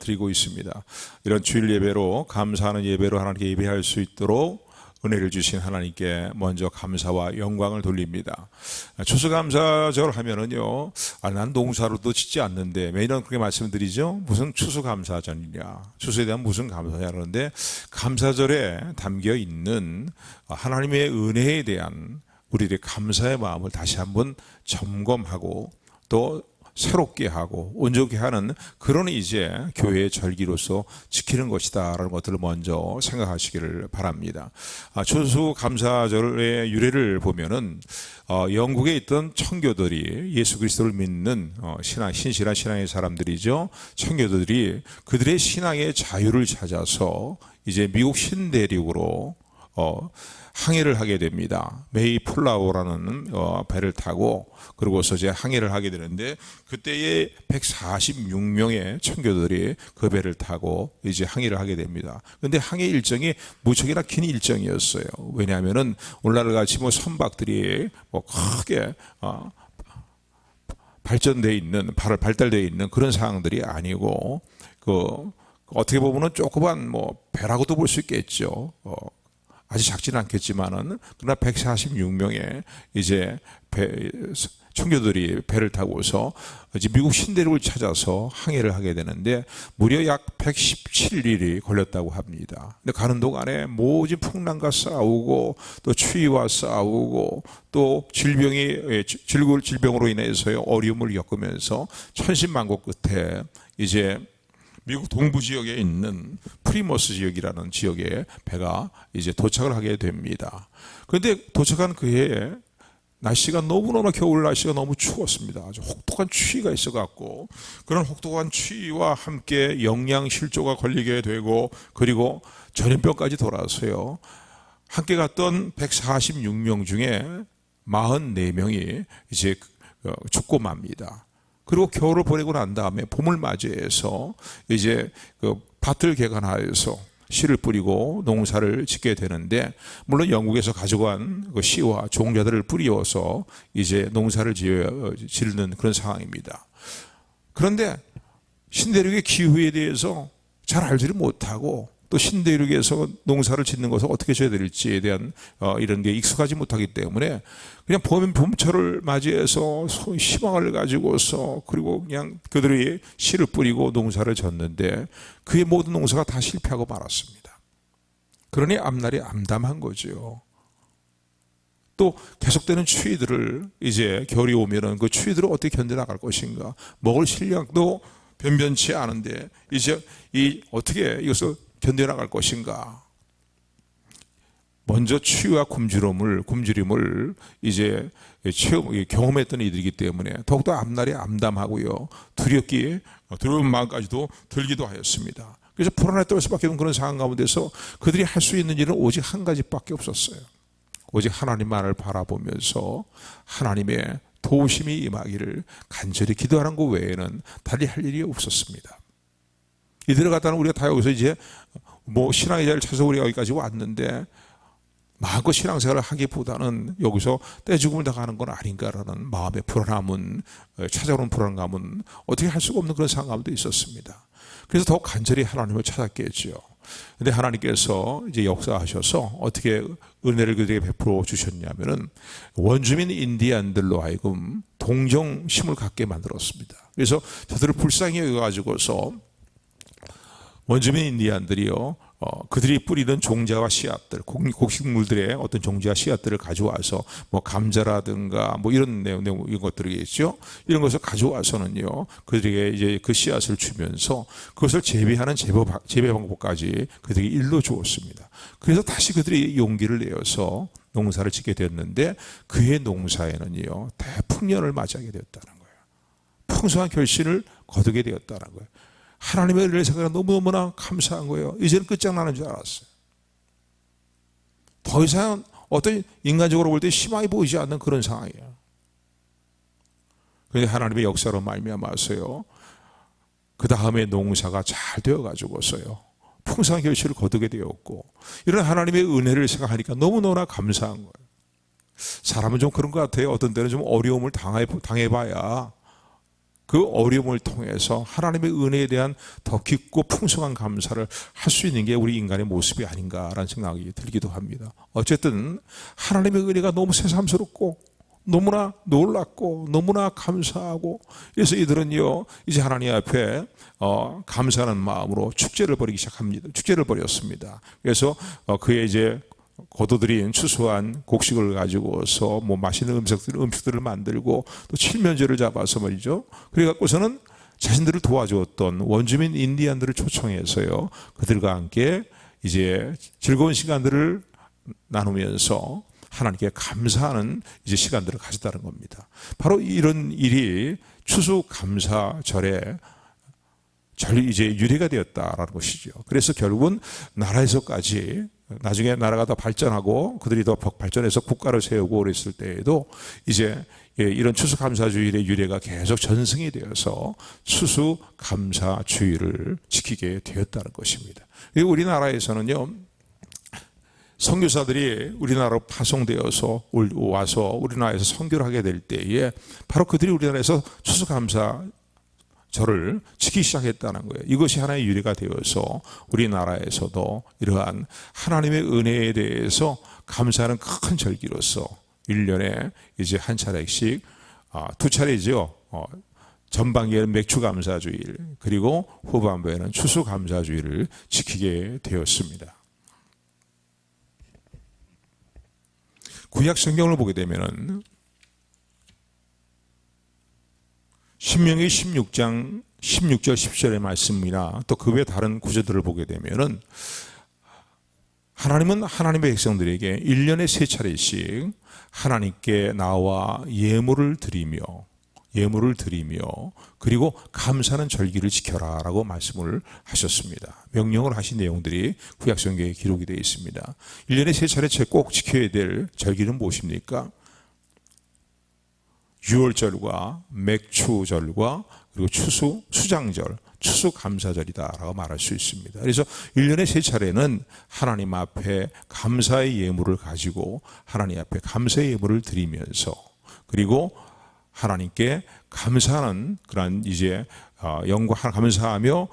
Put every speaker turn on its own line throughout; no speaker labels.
드리고 있습니다. 이런 주일 예배로 감사하는 예배로 하나님께 예배할 수 있도록 은혜를 주신 하나님께 먼저 감사와 영광을 돌립니다. 추수감사절 하면은요, 난 농사로도 짓지 않는데 매년 그렇게 말씀드리죠. 무슨 추수감사절이냐, 추수에 대한 무슨 감사냐 그러는데, 감사절에 담겨 있는 하나님의 은혜에 대한 우리들의 감사의 마음을 다시 한번 점검하고 또 새롭게 하고 온전케 하는 그런 이제 교회의 절기로서 지키는 것이다라는 것들을 먼저 생각하시기를 바랍니다. 추수감사절의 유래를 보면은 영국에 있던 청교도들이 예수 그리스도를 믿는 신실한 신앙의 사람들이죠. 청교도들이 그들의 신앙의 자유를 찾아서 이제 미국 신대륙으로 항해를 하게 됩니다. 메이플라워라는 배를 타고 그러고서 이제 항해를 하게 되는데, 그때에 146명의 청교도들이 그 배를 타고 이제 항해를 하게 됩니다. 그런데 항해 일정이 무척이나 긴 일정이었어요. 왜냐하면은 오늘날 같이 선박들이 크게 발전되어 있는, 발달되어 있는 그런 상황들이 아니고, 어떻게 보면은 조그만 배라고도 볼 수 있겠죠. 아주 작지는 않겠지만은, 그러나 146명의 이제 청교도들이 배를 타고서 이제 미국 신대륙을 찾아서 항해를 하게 되는데, 무려 약 117일이 걸렸다고 합니다. 근데 가는 동안에 모진 풍랑과 싸우고 또 추위와 싸우고 또 질병으로 인해서 어려움을 겪으면서 천신만고 끝에 이제 미국 동부 지역에 있는 프리머스 지역이라는 지역에 배가 이제 도착을 하게 됩니다. 그런데 도착한 그해에 날씨가 너무너무 겨울 날씨가 너무 추웠습니다. 아주 혹독한 추위가 있어갖고, 그런 혹독한 추위와 함께 영양실조가 걸리게 되고, 그리고 전염병까지 돌아서요. 함께 갔던 146명 중에 44명이 이제 죽고 맙니다. 그리고 겨울을 보내고 난 다음에 봄을 맞이해서 이제 밭을 개간하여서 씨를 뿌리고 농사를 짓게 되는데, 물론 영국에서 가져간 씨와 종자들을 뿌리어서 이제 농사를 짓는 그런 상황입니다. 그런데 신대륙의 기후에 대해서 잘 알지를 못하고, 또 신대륙에서 농사를 짓는 것을 어떻게 져야 될지에 대한 이런 게 익숙하지 못하기 때문에 그냥 봄철을 맞이해서 희망을 가지고서, 그리고 그냥 그들이 씨를 뿌리고 농사를 졌는데 그의 모든 농사가 다 실패하고 말았습니다. 그러니 앞날이 암담한 거죠. 또 계속되는 추위들을, 이제 겨울이 오면은 그 추위들을 어떻게 견뎌나갈 것인가, 먹을 식량도 변변치 않은데 이제 어떻게 이것을 견뎌나갈 것인가. 먼저 추위와 굶주림을 이제 경험했던 이들이기 때문에 더욱더 앞날이 암담하고요, 두려운 마음까지도 들기도 하였습니다. 그래서 불안했을 수밖에 없는 그런 상황 가운데서 그들이 할 수 있는 일은 오직 한 가지밖에 없었어요. 오직 하나님만을 바라보면서 하나님의 도우심이 임하기를 간절히 기도하는 것 외에는 달리 할 일이 없었습니다. 이들을 갖다는 우리가 다 여기서 이제 신앙의 자리를 찾아서 우리가 여기까지 왔는데, 마음껏 신앙생활을 하기보다는 여기서 떼죽음을 당하는 건 아닌가라는 마음의 불안함은, 찾아오는 불안감은 어떻게 할 수가 없는 그런 상황 가운데 있었습니다. 그래서 더욱 간절히 하나님을 찾았겠죠. 근데 하나님께서 이제 역사하셔서 어떻게 은혜를 그들에게 베풀어 주셨냐면은, 원주민 인디안들로 하여금 동정심을 갖게 만들었습니다. 그래서 저들을 불쌍히 여겨가지고서 원주민 인디안들이요, 그들이 뿌리던 종자와 씨앗들, 곡식물들의 어떤 종자와 씨앗들을 가져와서 감자라든가 이런 이런 것들이겠죠. 이런 것을 가져와서는요, 그들에게 이제 그 씨앗을 주면서 그것을 재배하는 재배 방법까지 그들에게 일러 주었습니다. 그래서 다시 그들이 용기를 내어서 농사를 짓게 되었는데, 그의 농사에는요, 대풍년을 맞이하게 되었다는 거예요. 풍성한 결실을 거두게 되었다는 거예요. 하나님의 은혜를 생각하면 너무너무나 감사한 거예요. 이제는 끝장나는 줄 알았어요. 더 이상 어떤 인간적으로 볼 때 희망이 보이지 않는 그런 상황이에요. 그런데 하나님의 역사로 말미암아서요, 그 다음에 농사가 잘 되어가지고서요, 풍성한 결실을 거두게 되었고, 이런 하나님의 은혜를 생각하니까 너무너무나 감사한 거예요. 사람은 좀 그런 것 같아요. 어떤 때는 좀 어려움을 당해봐야 그 어려움을 통해서 하나님의 은혜에 대한 더 깊고 풍성한 감사를 할 수 있는 게 우리 인간의 모습이 아닌가라는 생각이 들기도 합니다. 어쨌든 하나님의 은혜가 너무 새삼스럽고 너무나 놀랍고 너무나 감사하고, 그래서 이들은요 이제 하나님 앞에 감사하는 마음으로 축제를 벌이기 시작합니다. 축제를 벌였습니다. 그래서 그의 이제 거둬들인 추수한 곡식을 가지고서 뭐 맛있는 음식들을 만들고 또 칠면조를 잡아서 말이죠. 그래 갖고서는 자신들을 도와주었던 원주민 인디안들을 초청해서요 그들과 함께 이제 즐거운 시간들을 나누면서 하나님께 감사하는 이제 시간들을 가졌다는 겁니다. 바로 이런 일이 추수감사절에 이제 유래가 되었다라는 것이죠. 그래서 결국은 나라에서까지 나중에 나라가 더 발전하고 그들이 더 발전해서 국가를 세우고 그랬을 때에도 이제 이런 추수감사주일의 유래가 계속 전승이 되어서 추수감사주일을 지키게 되었다는 것입니다. 우리나라에서는요 선교사들이 우리나라로 파송되어서 와서 우리나라에서 선교를 하게 될 때에 바로 그들이 우리나라에서 추수감사절을 지키기 시작했다는 거예요. 이것이 하나의 유래가 되어서 우리나라에서도 이러한 하나님의 은혜에 대해서 감사하는 큰 절기로서 1년에 이제 한 차례씩, 두 차례죠. 전반기에는 맥주감사주일, 그리고 후반부에는 추수감사주일을 지키게 되었습니다. 구약 성경을 보게 되면은 신명기 16장 16절 10절의 말씀이나 또 그 외 다른 구절들을 보게 되면은 하나님은 하나님의 백성들에게 1년에 3차례씩 하나님께 나와 예물을 드리며 그리고 감사하는 절기를 지켜라 라고 말씀을 하셨습니다. 명령을 하신 내용들이 구약 성경에 기록이 되어 있습니다. 1년에 3차례 꼭 지켜야 될 절기는 무엇입니까? 유월절과 맥추절과 그리고 수장절, 추수감사절이다라고 말할 수 있습니다. 그래서 1년에 3차례는 하나님 앞에 감사의 예물을 가지고 하나님 앞에 감사의 예물을 드리면서, 그리고 하나님께 감사하는 그런 이제 영광 감사하며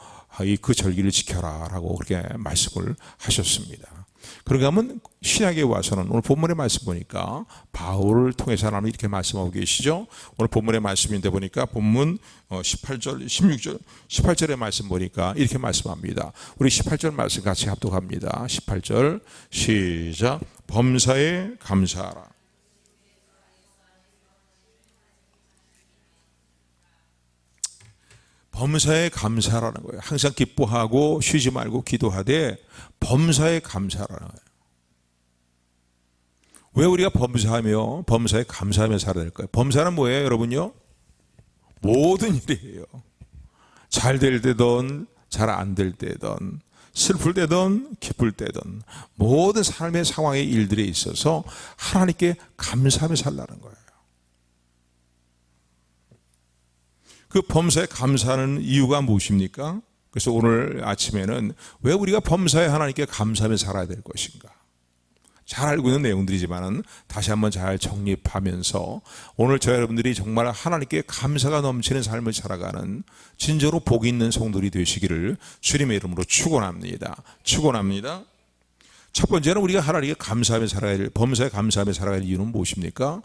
그 절기를 지켜라라고 그렇게 말씀을 하셨습니다. 그러게 하면 신약에 와서는 오늘 본문의 말씀 보니까 바울을 통해서 하나님 이렇게 말씀하고 계시죠. 오늘 본문의 말씀인데 보니까 본문 18절, 16절, 18절의 말씀 보니까 이렇게 말씀합니다. 우리 18절 말씀 같이 합독합니다. 18절 시작. 범사에 감사하라. 범사에 감사라는 거예요. 항상 기뻐하고 쉬지 말고 기도하되 범사에 감사라는 거예요. 왜 우리가 범사에 감사하며 살아야 될까요? 범사는 뭐예요, 여러분요? 모든 일이에요. 잘 될 때든 잘 안 될 때든 슬플 때든 기쁠 때든 모든 삶의 상황의 일들에 있어서 하나님께 감사하며 살라는 거예요. 그 범사에 감사하는 이유가 무엇입니까? 그래서 오늘 아침에는 왜 우리가 범사에 하나님께 감사하며 살아야 될 것인가? 잘 알고 있는 내용들이지만은 다시 한번 잘 정립하면서 오늘 저 여러분들이 정말 하나님께 감사가 넘치는 삶을 살아가는 진정으로 복이 있는 성도들이 되시기를 주님의 이름으로 축원합니다. 축원합니다. 첫 번째는 우리가 하나님께 감사하며 살아야 될, 범사에 감사하며 살아야 할 이유는 무엇입니까?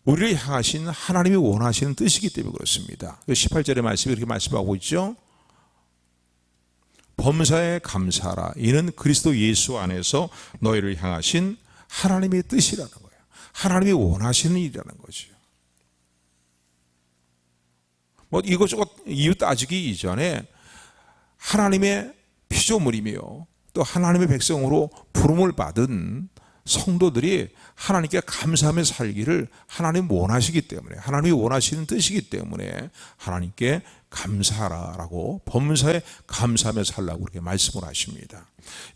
우리를 향하신 하나님이 원하시는 뜻이기 때문에 그렇습니다. 18절의 말씀이 이렇게 말씀하고 있죠. 범사에 감사하라. 이는 그리스도 예수 안에서 너희를 향하신 하나님의 뜻이라는 거예요. 하나님이 원하시는 일이라는 거죠. 뭐 이것저것 이유 따지기 이전에 하나님의 피조물이며 또 하나님의 백성으로 부름을 받은 성도들이 하나님께 감사하며 살기를 하나님 원하시기 때문에, 하나님이 원하시는 뜻이기 때문에 하나님께 감사하라라고 범사에 감사하며 살라고 그렇게 말씀을 하십니다.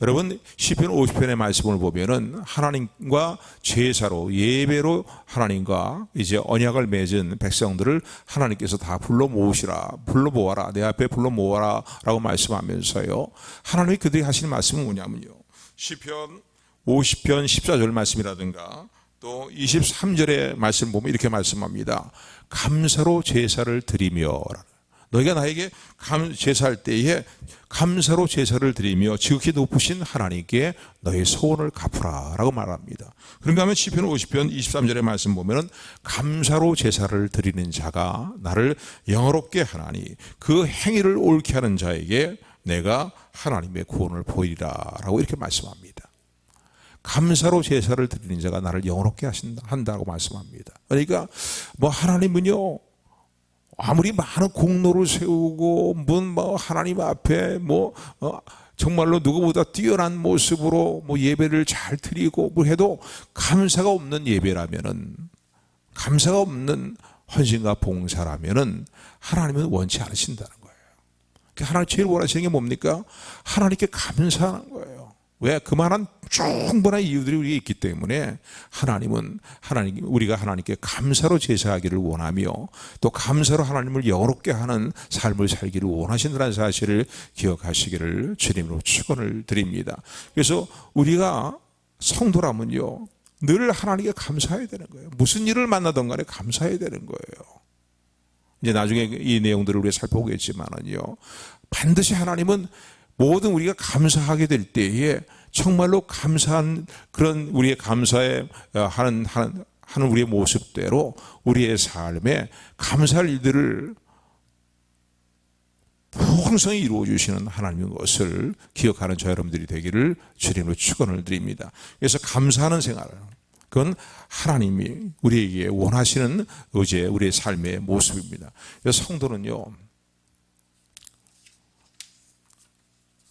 여러분 시편 50편의 말씀을 보면은 하나님과 제사로 예배로 하나님과 이제 언약을 맺은 백성들을 하나님께서 다 불러 모아라 내 앞에 불러 모아라라고 말씀하면서요. 하나님이 그들이 하시는 말씀은 뭐냐면요. 시편 50편 14절 말씀이라든가 또 23절의 말씀 보면 이렇게 말씀합니다. 감사로 제사를 드리며, 너희가 나에게 제사할 때에 감사로 제사를 드리며 지극히 높으신 하나님께 너희 소원을 갚으라 라고 말합니다. 그런가 하면 시편 50편 23절의 말씀 보면 감사로 제사를 드리는 자가 나를 영화롭게 하나니 그 행위를 옳게 하는 자에게 내가 하나님의 구원을 보이리라 라고 이렇게 말씀합니다. 감사로 제사를 드리는 자가 나를 영화롭게 한다고 말씀합니다. 그러니까 하나님은요, 아무리 많은 공로를 세우고 하나님 앞에 정말로 누구보다 뛰어난 모습으로 예배를 잘 드리고 해도 감사가 없는 예배라면은, 감사가 없는 헌신과 봉사라면은 하나님은 원치 않으신다는 거예요. 하나님 제일 원하시는 게 뭡니까? 하나님께 감사하는 거예요. 왜? 그만한 충분한 이유들이 우리에게 있기 때문에 우리가 하나님께 감사로 제사하기를 원하며 또 감사로 하나님을 영화롭게 하는 삶을 살기를 원하신다는 사실을 기억하시기를 주님으로 축원을 드립니다. 그래서 우리가 성도라면요, 늘 하나님께 감사해야 되는 거예요. 무슨 일을 만나던 간에 감사해야 되는 거예요. 이제 나중에 이 내용들을 우리가 살펴보겠지만은요, 반드시 하나님은 모든 우리가 감사하게 될 때에 정말로 감사한 그런 우리의 감사에 하는 우리의 모습대로 우리의 삶에 감사할 일들을 풍성히 이루어 주시는 하나님의 것을 기억하는 저 여러분들이 되기를 주님으로 축원을 드립니다. 그래서 감사하는 생활, 그건 하나님이 우리에게 원하시는 우리의 삶의 모습입니다. 그래서 성도는요,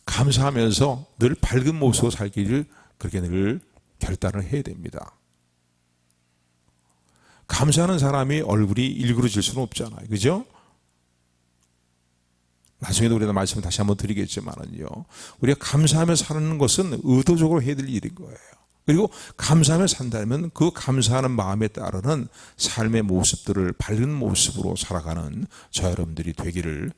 감사하면서 늘 밝은 모습으로 살기를 그렇게 늘 결단을 해야 됩니다. 감사하는 사람이 얼굴이 일그러질 수는 없잖아요. 그죠? 나중에도 우리가 말씀을 다시 한번 드리겠지만은요, 우리가 감사하며 사는 것은 의도적으로 해야 될 일인 거예요. 그리고 감사하며 산다면 그 감사하는 마음에 따르는 삶의 모습들을 밝은 모습으로 살아가는 저 여러분들이 되기를,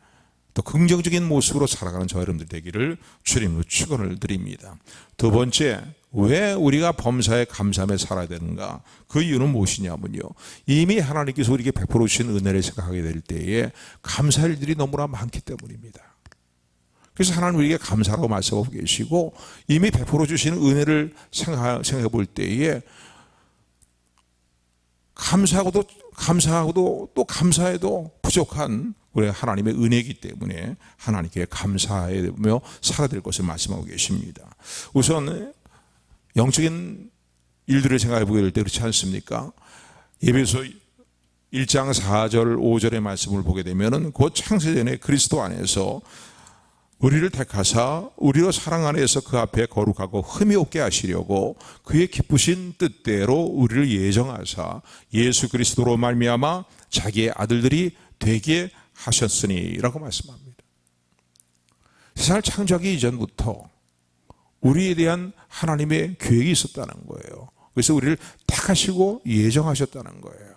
또 긍정적인 모습으로 살아가는 저 여러분들 되기를 주님으로 축원을 드립니다. 두 번째, 왜 우리가 범사에 감사하며 살아야 되는가? 그 이유는 무엇이냐면요, 이미 하나님께서 우리에게 베풀어 주신 은혜를 생각하게 될 때에 감사할 일들이 너무나 많기 때문입니다. 그래서 하나님 우리에게 감사라고 말씀하고 계시고, 이미 베풀어 주신 은혜를 생각해 볼 때에 감사하고도 또 감사해도 부족한 우리 하나님의 은혜이기 때문에 하나님께 감사하며 살아야 될 것을 말씀하고 계십니다. 우선 영적인 일들을 생각해 보게 될 때 그렇지 않습니까? 에베소 1장 4절 5절의 말씀을 보게 되면은 곧 창세전에 그리스도 안에서 우리를 택하사 우리로 사랑 안에서 그 앞에 거룩하고 흠이 없게 하시려고 그의 기쁘신 뜻대로 우리를 예정하사 예수 그리스도로 말미암아 자기의 아들들이 되게 하셨으니라고 말씀합니다. 세상을 창조하기 이전부터 우리에 대한 하나님의 계획이 있었다는 거예요. 그래서 우리를 택하시고 예정하셨다는 거예요.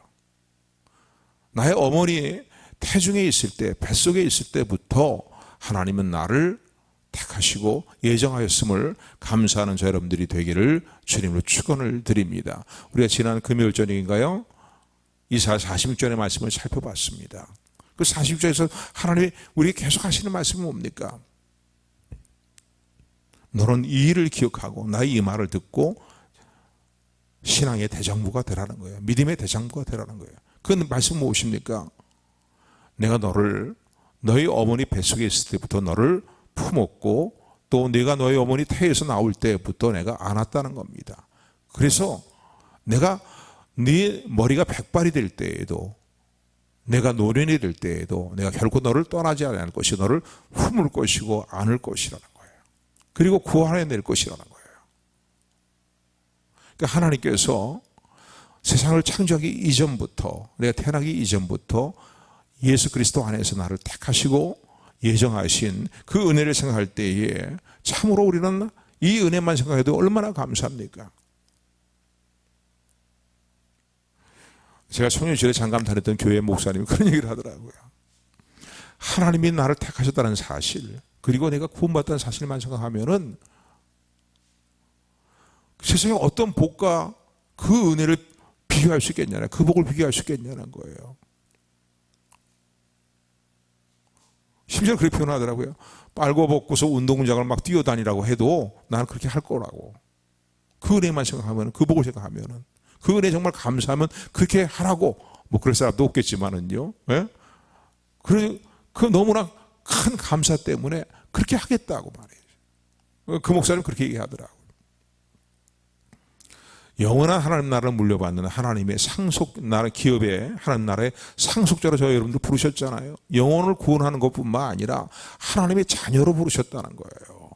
나의 어머니 태중에 있을 때, 뱃속에 있을 때부터 하나님은 나를 택하시고 예정하였음을 감사하는 저 여러분들이 되기를 주님으로 축원을 드립니다. 우리가 지난 금요일 저녁인가요? 이사야 46절의 말씀을 살펴봤습니다. 그 46절에서 하나님이 우리에게 계속 하시는 말씀은 뭡니까? 너는 이 일을 기억하고 나의 이 말을 듣고 신앙의 대장부가 되라는 거예요. 믿음의 대장부가 되라는 거예요. 그 말씀은 무엇입니까? 내가 너희 어머니 뱃속에 있을 때부터 너를 품었고 또 내가 너희 어머니 태에서 나올 때부터 내가 안았다는 겁니다. 그래서 내가 네 머리가 백발이 될 때에도, 내가 노년이 될 때에도 내가 결코 너를 떠나지 않을 것이 너를 품을 것이고 안을 것이라는 거예요. 그리고 구원해낼 것이라는 거예요. 그러니까 하나님께서 세상을 창조하기 이전부터, 내가 태어나기 이전부터 예수 그리스도 안에서 나를 택하시고 예정하신 그 은혜를 생각할 때에 참으로 우리는 이 은혜만 생각해도 얼마나 감사합니까? 제가 청년시절에 잠깐 다녔던 교회 목사님이 그런 얘기를 하더라고요. 하나님이 나를 택하셨다는 사실, 그리고 내가 구원받았다는 사실만 생각하면은 세상에 어떤 복과 그 은혜를 비교할 수 있겠냐는, 그 복을 비교할 수 있겠냐는 거예요. 심지어 그렇게 표현하더라고요. 빨고 벗고서 운동장을 막 뛰어다니라고 해도 나는 그렇게 할 거라고. 그 은혜만 생각하면, 그 복을 생각하면, 그 은혜 정말 감사하면 그렇게 하라고. 뭐 그럴 사람도 없겠지만은요. 예? 그 너무나 큰 감사 때문에 그렇게 하겠다고 말해요. 그 목사님 그렇게 얘기하더라고요. 영원한 하나님 나라를 물려받는 하나님의 기업의 하나님 나라의 상속자로 저희 여러분들 부르셨잖아요. 영혼을 구원하는 것뿐만 아니라 하나님의 자녀로 부르셨다는 거예요.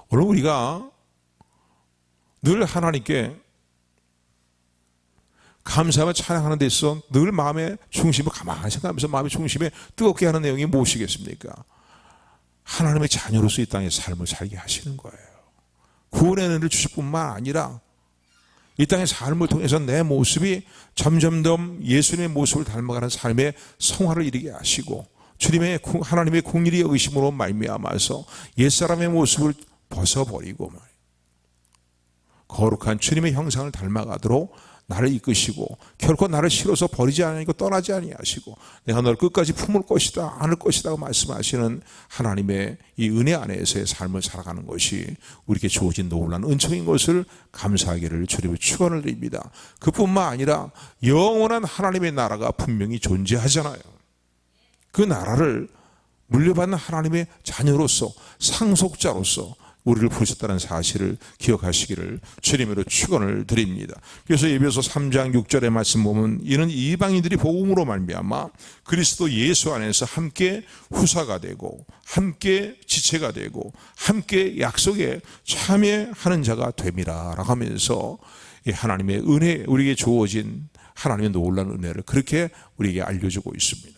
오늘 우리가 늘 하나님께 감사하며 찬양하는 데 있어 늘 마음의 중심을 가만히 생각하면서 마음의 중심에 뜨겁게 하는 내용이 무엇이겠습니까? 하나님의 자녀로서 이 땅의 삶을 살게 하시는 거예요. 구원의 은혜를 주실 뿐만 아니라 이 땅의 삶을 통해서 내 모습이 점점 더 예수님의 모습을 닮아가는 삶의 성화를 이루게 하시고 주님의 하나님의 긍휼히 여기심으로 말미암아서 옛사람의 모습을 벗어버리고 거룩한 주님의 형상을 닮아가도록 나를 이끄시고 결코 나를 싫어서 버리지 아니하고 떠나지 아니하시고 내가 너를 끝까지 품을 것이다 안을 것이다 말씀하시는 하나님의 이 은혜 안에서의 삶을 살아가는 것이 우리에게 주어진 놀라운 은총인 것을 감사하기를 주님의 축원을 드립니다. 그뿐만 아니라 영원한 하나님의 나라가 분명히 존재하잖아요. 그 나라를 물려받는 하나님의 자녀로서 상속자로서 우리를 부르셨다는 사실을 기억하시기를 주님으로 축원을 드립니다. 그래서 에베소 3장 6절의 말씀 보면 이는 이방인들이 복음으로 말미암아 그리스도 예수 안에서 함께 후사가 되고 함께 지체가 되고 함께 약속에 참여하는 자가 됨이라라고 하면서 하나님의 은혜, 우리에게 주어진 하나님의 놀라운 은혜를 그렇게 우리에게 알려주고 있습니다.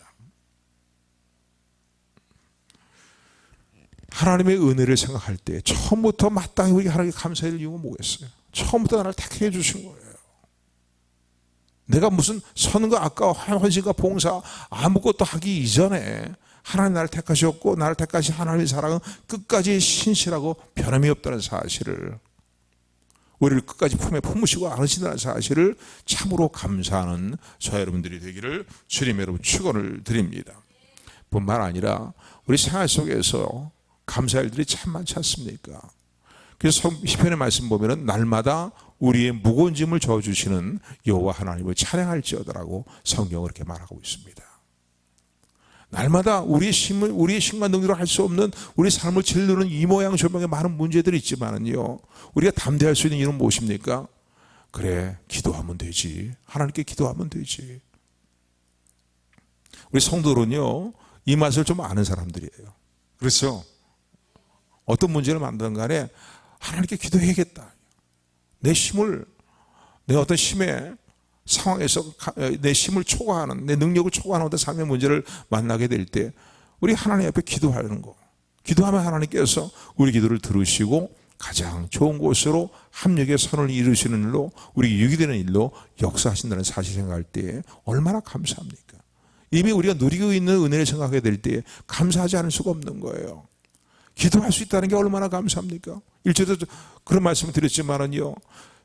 하나님의 은혜를 생각할 때 처음부터 마땅히 우리가 하나님께 감사할 이유가 뭐겠어요? 처음부터 나를 택해 주신 거예요. 내가 무슨 선과 악과 헌신과 봉사 아무것도 하기 이전에 하나님 나를 택하셨고 나를 택하신 하나님의 사랑은 끝까지 신실하고 변함이 없다는 사실을, 우리를 끝까지 품에 품으시고 안으신다는 사실을 참으로 감사하는 저 여러분들이 되기를 주님의 여러분 축원을 드립니다. 뿐만 아니라 우리 생활 속에서 감사할 일들이 참 많지 않습니까? 그래서 시편의 말씀 보면은 날마다 우리의 무거운 짐을 져주시는 여호와 하나님을 찬양할지어다라고 성경은 그렇게 말하고 있습니다. 날마다 우리의 힘과 능력으로 할 수 없는 우리 삶을 짓누르는 이 모양 저 모양의 많은 문제들이 있지만은요, 우리가 담대할 수 있는 이유는 무엇입니까? 그래, 기도하면 되지. 하나님께 기도하면 되지. 우리 성도는요, 이 맛을 좀 아는 사람들이에요. 그렇죠? 어떤 문제를 만든 간에 하나님께 기도해야겠다. 내 어떤 힘의 상황에서 내 힘을 초과하는, 내 능력을 초과하는 어떤 삶의 문제를 만나게 될 때 우리 하나님 앞에 기도하는 거. 기도하면 하나님께서 우리 기도를 들으시고 가장 좋은 곳으로 합력의 선을 이루시는 일로, 우리 유익이 되는 일로 역사하신다는 사실 생각할 때 얼마나 감사합니까? 이미 우리가 누리고 있는 은혜를 생각하게 될 때 감사하지 않을 수가 없는 거예요. 기도할 수 있다는 게 얼마나 감사합니까? 일제도 그런 말씀을 드렸지만은요,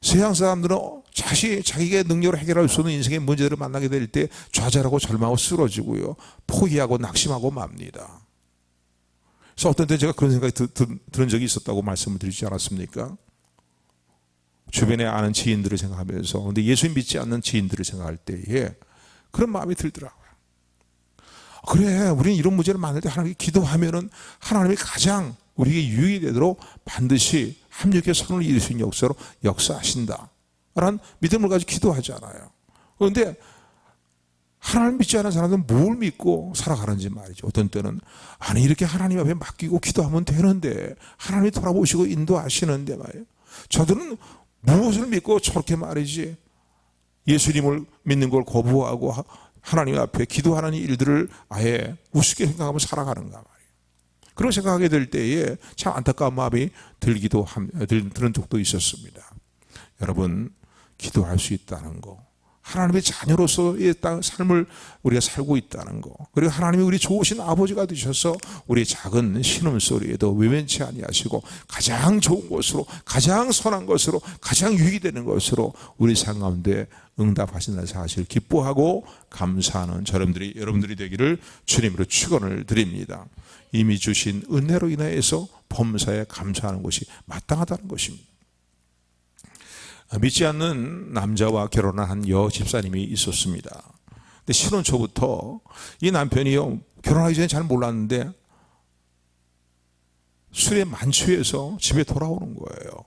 세상 사람들은 자기의 능력으로 해결할 수 없는 인생의 문제들을 만나게 될 때 좌절하고 절망하고 쓰러지고요, 포기하고 낙심하고 맙니다. 그래서 어떤 때 제가 그런 생각이 들은 적이 있었다고 말씀을 드리지 않았습니까? 주변에 아는 지인들을 생각하면서, 근데 예수님 믿지 않는 지인들을 생각할 때에 그런 마음이 들더라고요. 그래, 우리는 이런 문제를 만날 때 하나님께 기도하면은 하나님이 가장 우리에게 유익이 되도록 반드시 합력의 선을 이루시는 역사로 역사하신다 라는 믿음을 가지고 기도하잖아요. 그런데 하나님 믿지 않는 사람들은 뭘 믿고 살아가는지 말이죠. 어떤 때는 아니 이렇게 하나님 앞에 맡기고 기도하면 되는데, 하나님이 돌아보시고 인도하시는데 말이에요. 저들은 무엇을 믿고 저렇게 말이지 예수님을 믿는 걸 거부하고 하나님 앞에 기도하는 일들을 아예 우습게 생각하며 살아가는가 말이에요. 그런 생각하게 될 때에 참 안타까운 마음이 드는 적도 있었습니다. 여러분, 기도할 수 있다는 거, 하나님의 자녀로서의 삶을 우리가 살고 있다는 거, 그리고 하나님이 우리 좋으신 아버지가 되셔서 우리 작은 신음소리에도 외면치 아니하시고 가장 좋은 것으로, 가장 선한 것으로, 가장 유익이 되는 것으로 우리 삶 가운데 응답하신다는 사실 기뻐하고 감사하는 여러분들이 되기를 주님으로 축원을 드립니다. 이미 주신 은혜로 인하여서 범사에 감사하는 것이 마땅하다는 것입니다. 믿지 않는 남자와 결혼한 한 여집사님이 있었습니다. 근데 신혼 초부터 이 남편이요, 결혼하기 전에 잘 몰랐는데 술에 만취해서 집에 돌아오는 거예요.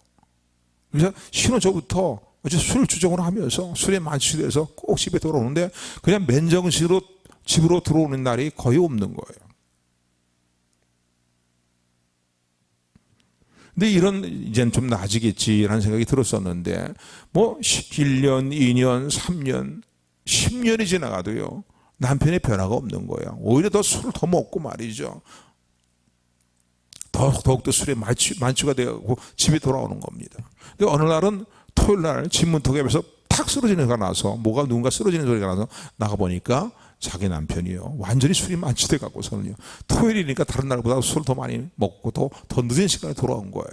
그래서 신혼 초부터 어제 술 주정을 하면서 술에 만취돼서 꼭 집에 돌아오는데 그냥 맨정신으로 집으로 들어오는 날이 거의 없는 거예요. 근데 이제는 좀 나아지겠지라는 생각이 들었었는데, 1년, 2년, 3년, 10년이 지나가도요, 남편의 변화가 없는 거예요. 오히려 더 술을 더 먹고 말이죠. 더욱더 술에 만취가 되고 집에 돌아오는 겁니다. 근데 어느 날은 토요일 날 집 문턱에서 탁 쓰러지는 소리가 나서, 누군가 쓰러지는 소리가 나서 나가보니까 자기 남편이요, 완전히 술이 만취돼 갖고서는요, 토요일이니까 다른 날보다 술을 더 많이 먹고 더 늦은 시간에 돌아온 거예요.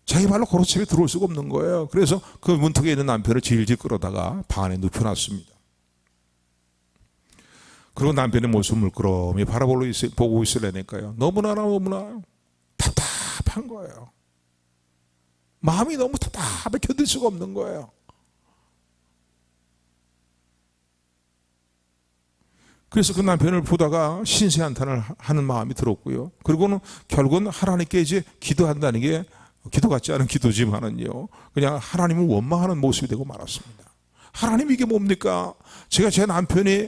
자기 발로 걸어 집에 들어올 수가 없는 거예요. 그래서 그 문턱에 있는 남편을 질질 끌어다가 방 안에 눕혀놨습니다. 그리고 남편의 모습을 물끄러미 보고 있으려니까요, 너무나 답답한 거예요. 마음이 너무 답답해 견딜 수가 없는 거예요. 그래서 그 남편을 보다가 신세한탄을 하는 마음이 들었고요. 그리고는 결국은 하나님께 이제 기도한다는 게 기도 같지 않은 기도지만은요, 그냥 하나님을 원망하는 모습이 되고 말았습니다. 하나님, 이게 뭡니까? 제가 제 남편이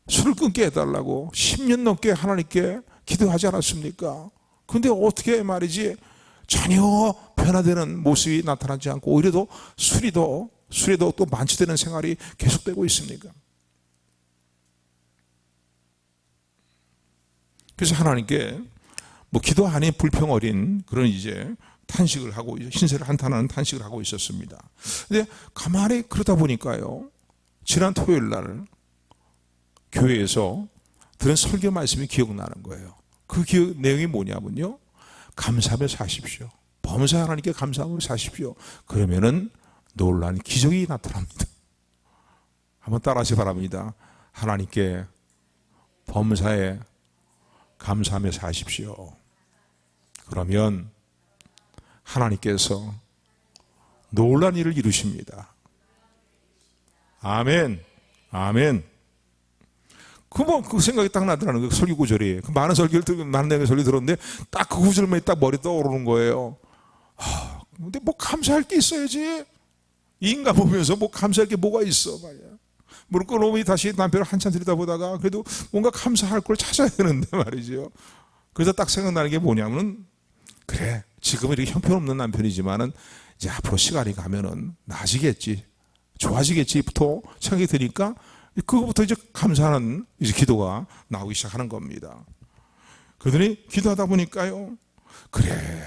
술을 끊게 해달라고 10년 넘게 하나님께 기도하지 않았습니까? 근데 어떻게 말이지 전혀 변화되는 모습이 나타나지 않고 오히려 더 술에 더 또 만취되는 생활이 계속되고 있습니까? 그래서 하나님께 기도 아닌 불평 어린 그런 이제 탄식을 하고, 신세를 한탄하는 탄식을 하고 있었습니다. 근데 가만히 그러다 보니까요, 지난 토요일 날 교회에서 들은 설교 말씀이 기억나는 거예요. 그 내용이 뭐냐면요, 감사하며 사십시오. 범사 하나님께 감사하며 사십시오. 그러면은 놀라운 기적이 나타납니다. 한번 따라하시 바랍니다. 하나님께 범사에 감사하며 사십시오. 그러면 하나님께서 놀라운 일을 이루십니다. 아멘. 아멘. 그 생각이 딱 나더라는 거예요. 설교 구절이. 많은 내용의 설교 들었는데 딱 그 구절만 딱 머리 떠오르는 거예요. 근데 감사할 게 있어야지. 이 인간 보면서 감사할 게 뭐가 있어 말이야. 무릎 꿇고 다시 남편을 한참 들여다보다가 그래도 뭔가 감사할 걸 찾아야 되는데 말이죠. 그래서 딱 생각나는 게 뭐냐면은, 그래, 지금은 이렇게 형편없는 남편이지만은 이제 앞으로 시간이 가면은 나아지겠지, 좋아지겠지부터 생각이 드니까 그거부터 이제 감사하는 이제 기도가 나오기 시작하는 겁니다. 그러더니 기도하다 보니까요, 그래,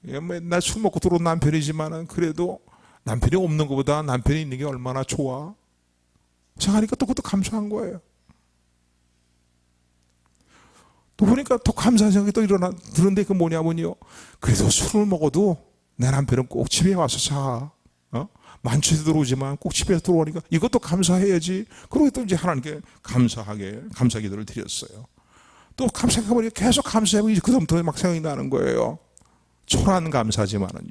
맨날 술 먹고 들어온 남편이지만은 그래도 남편이 없는 것보다 남편이 있는 게 얼마나 좋아. 생각하니까 또 그것도 감사한 거예요. 또 보니까 더 감사한 생각이 또 드는데 그 뭐냐면요, 그래도 술을 먹어도 내 남편은 꼭 집에 와서 자. 만취해서 들어오지만 꼭 집에 들어오니까 이것도 감사해야지. 그리고 또 이제 하나님께 감사 기도를 드렸어요. 또 감사해보니까 계속 감사해보니 그다음부터 막 생각이 나는 거예요. 초라한 감사지만은요,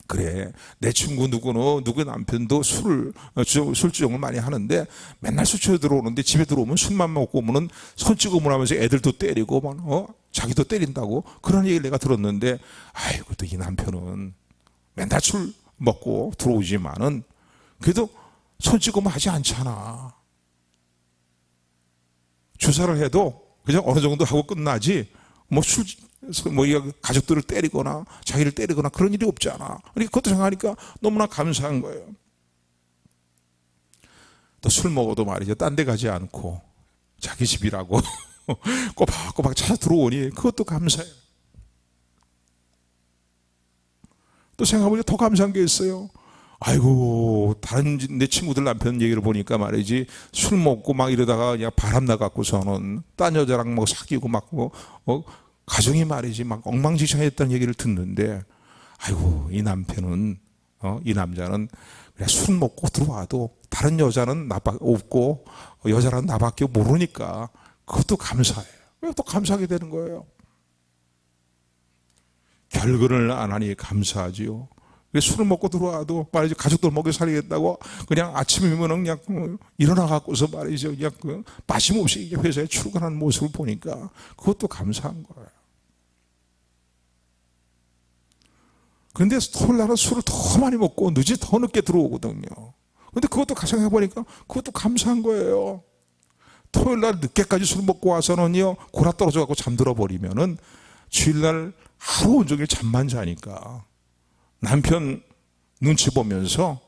그래, 내 친구 누구 남편도 술주정을 많이 하는데 맨날 술 취해 들어오는데 집에 들어오면 술만 먹고 오면은 손찌검을 하면서 애들도 때리고 자기도 때린다고 그런 얘기를 내가 들었는데, 아이고, 또 이 남편은 맨날 술 먹고 들어오지만은 그래도 손찌검을 하지 않잖아. 주사를 해도 그냥 어느 정도 하고 끝나지 가족들을 때리거나 자기를 때리거나 그런 일이 없잖아. 그러니까 그것도 생각하니까 너무나 감사한 거예요. 또 술 먹어도 말이죠, 딴 데 가지 않고 자기 집이라고 꼬박꼬박 찾아 들어오니 그것도 감사해요. 또 생각해보니까 더 감사한 게 있어요. 아이고, 다른 내 친구들 남편 얘기를 보니까 말이지, 술 먹고 막 이러다가 그냥 바람 나갖고서는 딴 여자랑 뭐 사귀고 막 가정이 말이지 막 엉망진창했다는 얘기를 듣는데, 아이고, 이 남편은, 이 남자는 그냥 술 먹고 들어와도 다른 여자는 나밖에 없고, 여자는 나밖에 모르니까 그것도 감사해요. 또 감사하게 되는 거예요. 결근을 안 하니 감사하지요. 술을 먹고 들어와도 말이죠. 가족들 먹여 살리겠다고 그냥 아침이면은 그냥 일어나 갖고서 말이죠. 그냥 빠짐없이 회사에 출근하는 모습을 보니까 그것도 감사한 거예요. 그런데 토요일 날은 술을 더 많이 먹고 늦이 더 늦게 들어오거든요. 그런데 그것도 가정해 보니까 그것도 감사한 거예요. 토요일 날 늦게까지 술 먹고 와서는요, 골아 떨어져 갖고 잠들어 버리면은 주일날 하루 온종일 잠만 자니까 남편 눈치 보면서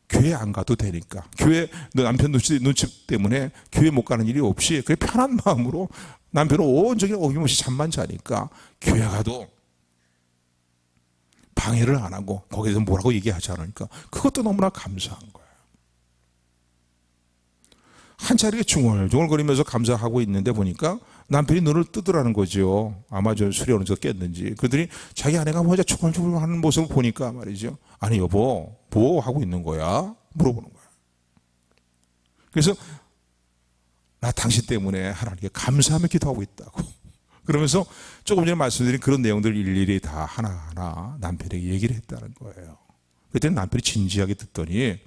교회 안 가도 되니까, 교회 남편 눈치 때문에 교회 못 가는 일이 없이 그게 편한 마음으로 남편은 온종일 어김없이 잠만 자니까 교회 가도 방해를 안 하고 거기서 뭐라고 얘기하지 않으니까 그것도 너무나 감사한 거예요. 한 차례 중얼중얼거리면서 감사하고 있는데 보니까 남편이 눈을 뜨더라는 거죠. 아마 저 술이 어느 정도 깼는지. 그들이 자기 아내가 혼자 중얼중얼 하는 모습을 보니까 말이죠. 아니 여보, 뭐 하고 있는 거야? 물어보는 거야. 그래서 나 당신 때문에 하나님께 감사하며 기도하고 있다고. 그러면서 조금 전에 말씀드린 그런 내용들을 일일이 다 하나하나 남편에게 얘기를 했다는 거예요. 그때 남편이 진지하게 듣더니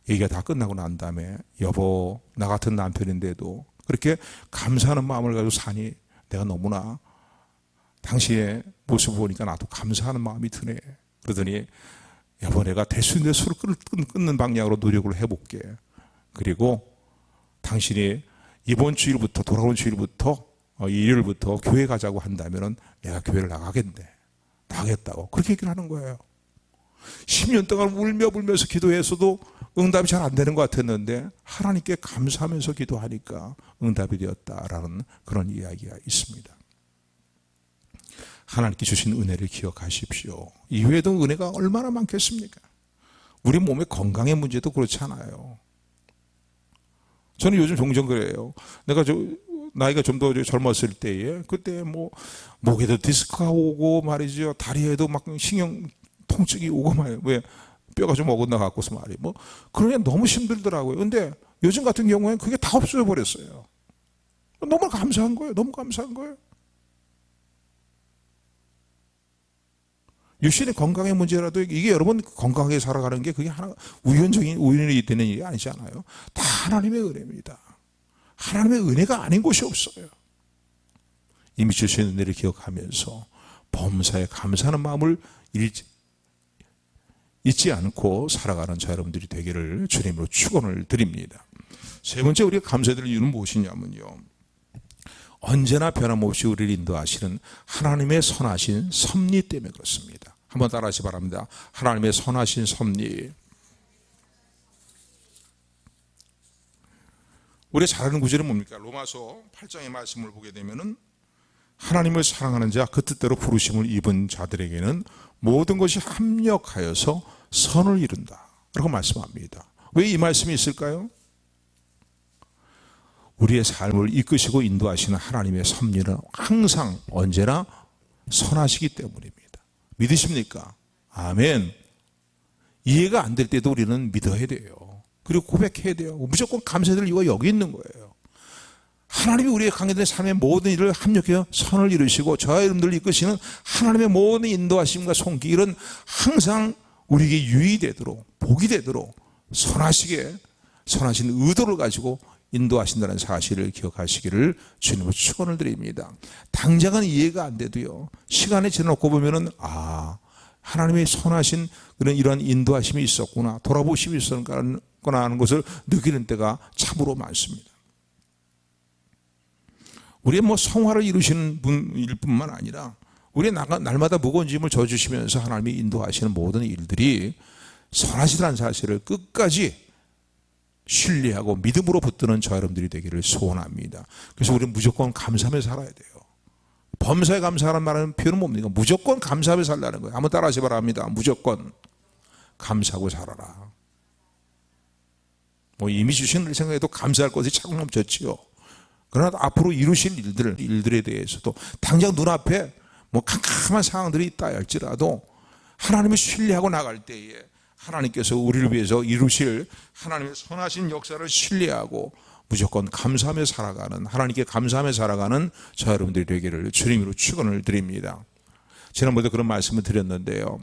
얘기가 다 끝나고 난 다음에 여보, 나 같은 남편인데도 그렇게 감사하는 마음을 가지고 사니 내가 너무나 당신의 모습을 보니까 나도 감사하는 마음이 드네. 그러더니 여보, 내가 될 수 있는 술을 끊는 방향으로 노력을 해볼게. 그리고 당신이 이번 주일부터, 돌아오는 주일부터, 일요일부터 교회 가자고 한다면은 내가 교회를 나가겠네. 나가겠다고. 그렇게 얘기를 하는 거예요. 10년 동안 울며 불면서 기도했어도 응답이 잘 안 되는 것 같았는데 하나님께 감사하면서 기도하니까 응답이 되었다라는 그런 이야기가 있습니다. 하나님께 주신 은혜를 기억하십시오. 이외에도 은혜가 얼마나 많겠습니까? 우리 몸의 건강의 문제도 그렇잖아요. 저는 요즘 종종 그래요. 내가 나이가 좀 더 젊었을 때에 그때 뭐 목에도 디스크가 오고 말이죠. 다리에도 막 신경 통증이 오고 말이에요. 왜? 뼈가 좀 어긋나 갖고서 말이에요. 뭐 그러니 너무 힘들더라고요. 근데 요즘 같은 경우에는 그게 다 없어져 버렸어요. 너무 감사한 거예요. 너무 감사한 거예요. 육신의 건강의 문제라도 이게 여러분 건강하게 살아가는 게 그게 하나 우연이 되는 일이 아니잖아요. 다 하나님의 은혜입니다. 하나님의 은혜가 아닌 곳이 없어요. 이미 주신 은혜를 기억하면서 범사에 감사하는 마음을 잊지 않고 살아가는 자 여러분들이 되기를 주님으로 축원을 드립니다. 세 번째 우리가 감사해야 될 이유는 무엇이냐면요, 언제나 변함없이 우리를 인도하시는 하나님의 선하신 섭리 때문에 그렇습니다. 한번 따라하시기 바랍니다. 하나님의 선하신 섭리. 우리가 잘 아는 구절은 뭡니까? 로마서 8장의 말씀을 보게 되면은 하나님을 사랑하는 자, 그 뜻대로 부르심을 입은 자들에게는 모든 것이 합력하여서 선을 이룬다 라고 말씀합니다. 왜 이 말씀이 있을까요? 우리의 삶을 이끄시고 인도하시는 하나님의 섭리는 항상 언제나 선하시기 때문입니다. 믿으십니까? 아멘. 이해가 안 될 때도 우리는 믿어야 돼요. 그리고 고백해야 돼요. 무조건 감사드릴 이유가 여기 있는 거예요. 하나님이 우리의 관계된 삶의 모든 일을 합력해서 선을 이루시고 저와 여러분들을 이끄시는 하나님의 모든 인도하심과 손길은 항상 우리에게 유의되도록, 복이 되도록 선하신 의도를 가지고 인도하신다는 사실을 기억하시기를 주님으로 축원을 드립니다. 당장은 이해가 안 돼도요, 시간이 지나놓고 보면은 하나님의 선하신 그런 이러한 인도하심이 있었구나, 돌아보심이 있었구나 하는 것을 느끼는 때가 참으로 많습니다. 우리의 성화를 이루시는 분일 뿐만 아니라 우리의 날마다 무거운 짐을 져주시면서 하나님이 인도하시는 모든 일들이 선하시다는 사실을 끝까지 신뢰하고 믿음으로 붙드는 저 여러분들이 되기를 소원합니다. 그래서 우리는 무조건 감사하며 살아야 돼요. 범사에 감사하는 말은 표현은 뭡니까? 무조건 감사하며 살라는 거예요. 한번 따라하시 바랍니다. 무조건. 감사하고 살아라. 뭐 이미 주신 일 생각해도 감사할 것이 차고 넘쳤지요. 그러나 앞으로 이루실 일들에 대해서도 당장 눈앞에 뭐 캄캄한 상황들이 있다 할지라도 하나님을 신뢰하고 나갈 때에 하나님께서 우리를 위해서 이루실 하나님의 선하신 역사를 신뢰하고 무조건 감사하며 살아가는, 하나님께 감사하며 살아가는 저 여러분들이 되기를 주님으로 축원을 드립니다. 지난번에도 그런 말씀을 드렸는데요.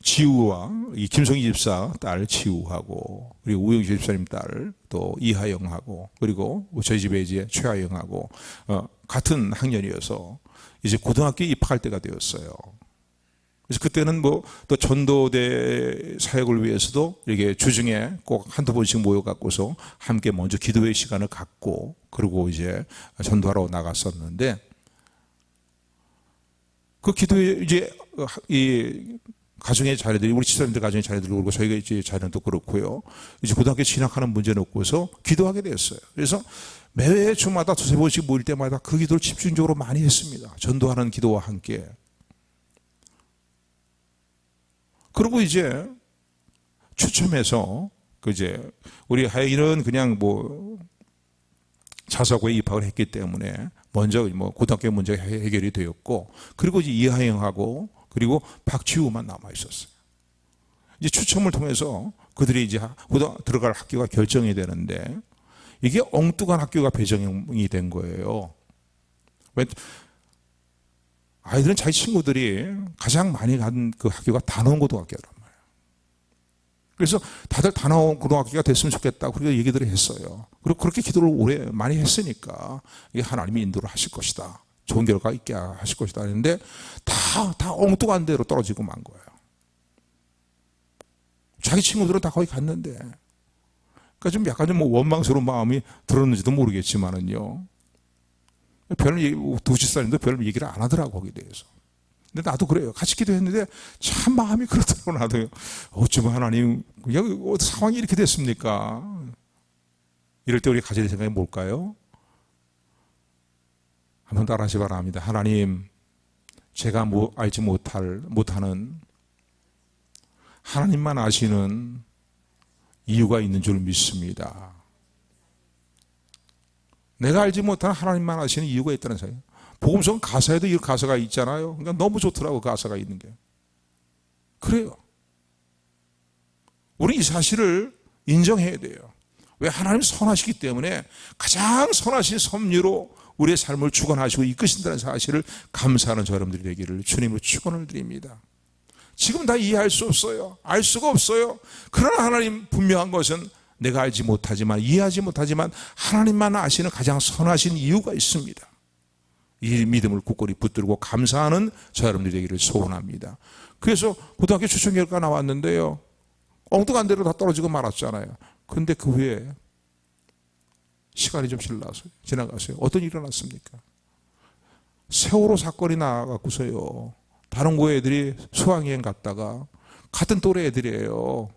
지우와 이 김성희 집사 딸 지우하고 그리고 우영희 집사님 딸 또 이하영하고 그리고 저희 집에 이제 최하영하고 같은 학년이어서 이제 고등학교에 입학할 때가 되었어요. 그래서 그때는 뭐 또 전도대 사역을 위해서도 이렇게 주중에 꼭 한두 번씩 모여갖고서 함께 먼저 기도의 시간을 갖고 그리고 이제 전도하러 나갔었는데 그 기도에 이제 이 가정의 자녀들이 우리 집사님들 가정의 자녀들 그렇고 저희가 이제 자녀도 그렇고요. 이제 고등학교 진학하는 문제 놓고서 기도하게 됐어요. 그래서 매회 주마다 두세 번씩 모일 때마다 그 기도를 집중적으로 많이 했습니다. 전도하는 기도와 함께. 그리고 이제 추첨해서 그 이제 우리 하영이는 그냥 뭐 자사고에 입학을 했기 때문에 먼저 뭐 고등학교 문제가 해결이 되었고 그리고 이제 이하영하고 그리고 박지우만 남아 있었어요. 이제 추첨을 통해서 그들이 이제 들어갈 학교가 결정이 되는데 이게 엉뚱한 학교가 배정이 된 거예요. 왜? 아이들은 자기 친구들이 가장 많이 간 그 학교가 단원고등학교란 말이에요. 그래서 다들 단원고등학교가 됐으면 좋겠다고 그렇게 얘기들을 했어요. 그리고 그렇게 기도를 오래 많이 했으니까 이게 하나님이 인도를 하실 것이다. 좋은 결과 있게 하실 것이다 했는데 다 엉뚱한 데로 떨어지고 만 거예요. 자기 친구들은 다 거기 갔는데 그러니까 좀 약간 좀 원망스러운 마음이 들었는지도 모르겠지만은요. 별로 두시사님도 별로 얘기를 안 하더라고 거기에 대해서. 근데 나도 그래요. 같이 기도했는데 참 마음이 그렇더라고 나도요. 어쩌면 하나님 상황이 이렇게 됐습니까? 이럴 때 우리 가져야 될 생각이 뭘까요? 한번 따라하시 바랍니다. 하나님, 제가 알지 못하는 하나님만 아시는 이유가 있는 줄 믿습니다. 내가 알지 못하는 하나님만 아시는 이유가 있다는 사실. 복음성 가사에도 이 가사가 있잖아요. 그러니까 너무 좋더라고 가사가 있는 게. 그래요. 우리 이 사실을 인정해야 돼요. 왜? 하나님 선하시기 때문에 가장 선하신 섭리로 우리의 삶을 주관하시고 이끄신다는 사실을 감사하는 저 여러분들이 되기를 주님으로 축원을 드립니다. 지금 다 이해할 수 없어요. 알 수가 없어요. 그러나 하나님 분명한 것은 내가 알지 못하지만 이해하지 못하지만 하나님만 아시는 가장 선하신 이유가 있습니다. 이 믿음을 굳건히 붙들고 감사하는 저 여러분들이 되기를 소원합니다. 그래서 고등학교 추천 결과 나왔는데요. 엉뚱한 데로 다 떨어지고 말았잖아요. 그런데 그 후에 시간이 좀 지나갔어요. 어떤 일이 일어났습니까? 세월호 사건이 나가고서요. 다른 고 애들이 수학여행 갔다가 같은 또래 애들이에요.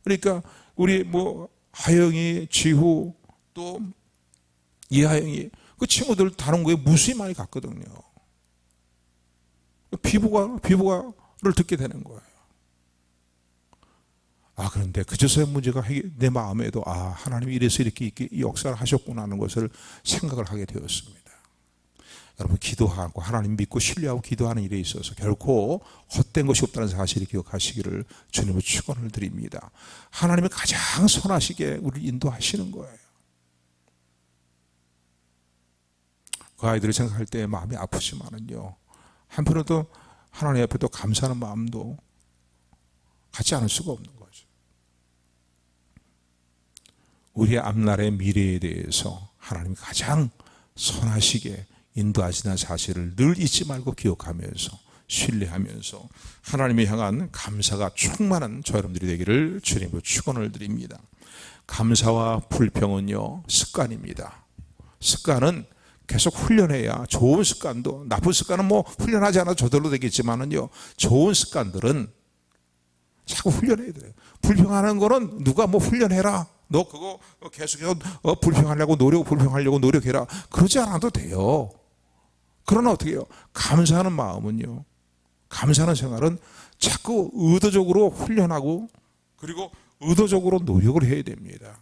그러니까 우리 뭐 하영이, 지후 또 이하영이 그 친구들 다른 고에 무수히 많이 갔거든요. 비보가를 듣게 되는 거예요. 그런데 그저서야 문제가 내 마음에도 하나님이 이래서 이렇게 역사를 하셨구나 하는 것을 생각을 하게 되었습니다. 여러분 기도하고 하나님 믿고 신뢰하고 기도하는 일에 있어서 결코 헛된 것이 없다는 사실을 기억하시기를 주님의 축원을 드립니다. 하나님이 가장 선하시게 우리를 인도하시는 거예요. 그 아이들을 생각할 때 마음이 아프지만은요. 한편으로 또 하나님 앞에 또 감사하는 마음도 갖지 않을 수가 없는 거죠. 우리의 앞날의 미래에 대해서 하나님이 가장 선하시게 인도하시는 사실을 늘 잊지 말고 기억하면서 신뢰하면서 하나님을 향한 감사가 충만한 저 여러분들이 되기를 주님으로 축원을 드립니다. 감사와 불평은요 습관입니다. 습관은 계속 훈련해야 좋은 습관도 나쁜 습관은 뭐 훈련하지 않아도 저절로 되겠지만은요 좋은 습관들은 자꾸 훈련해야 돼요. 불평하는 거는 누가 뭐 훈련해라. 너 그거 계속해서 불평하려고 노력해라. 그러지 않아도 돼요. 그러나 어떻게 해요? 감사하는 마음은요. 감사하는 생활은 자꾸 의도적으로 훈련하고 그리고 의도적으로 노력을 해야 됩니다.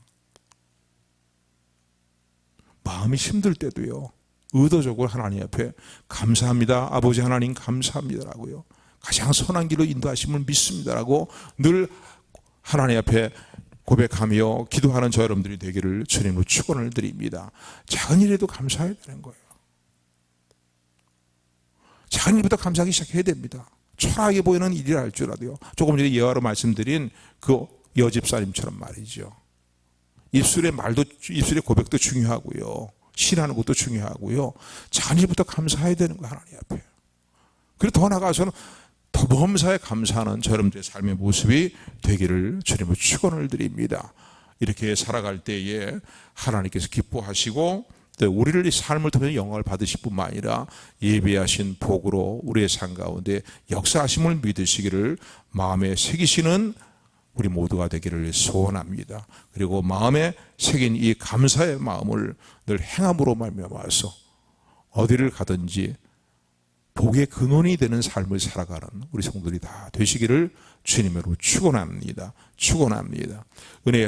마음이 힘들 때도요, 의도적으로 하나님 앞에 감사합니다. 아버지 하나님 감사합니다라고요. 가장 선한 길로 인도하심을 믿습니다라고 늘 하나님 앞에 고백하며 기도하는 저 여러분들이 되기를 주님으로 축원을 드립니다. 작은 일에도 감사해야 되는 거예요. 작은 일부터 감사하기 시작해야 됩니다. 초라하게 보이는 일이라 할지라도요. 조금 전에 예화로 말씀드린 그 여집사님처럼 말이죠. 입술의 고백도 중요하고요. 신하는 것도 중요하고요. 작은 일부터 감사해야 되는 거예요, 하나님 앞에. 그리고 더 나아가서는 더 범사에 감사하는 저 여러분들의 삶의 모습이 되기를 주님으로 축원을 드립니다. 이렇게 살아갈 때에 하나님께서 기뻐하시고 우리를 이 삶을 통해 영광을 받으실 뿐만 아니라 예비하신 복으로 우리의 삶 가운데 역사하심을 믿으시기를 마음에 새기시는 우리 모두가 되기를 소원합니다. 그리고 마음에 새긴 이 감사의 마음을 늘 행함으로 말미암아서 어디를 가든지 복의 근원이 되는 삶을 살아가는 우리 성도들이 다 되시기를 주님으로 축원합니다. 축원합니다. 은혜의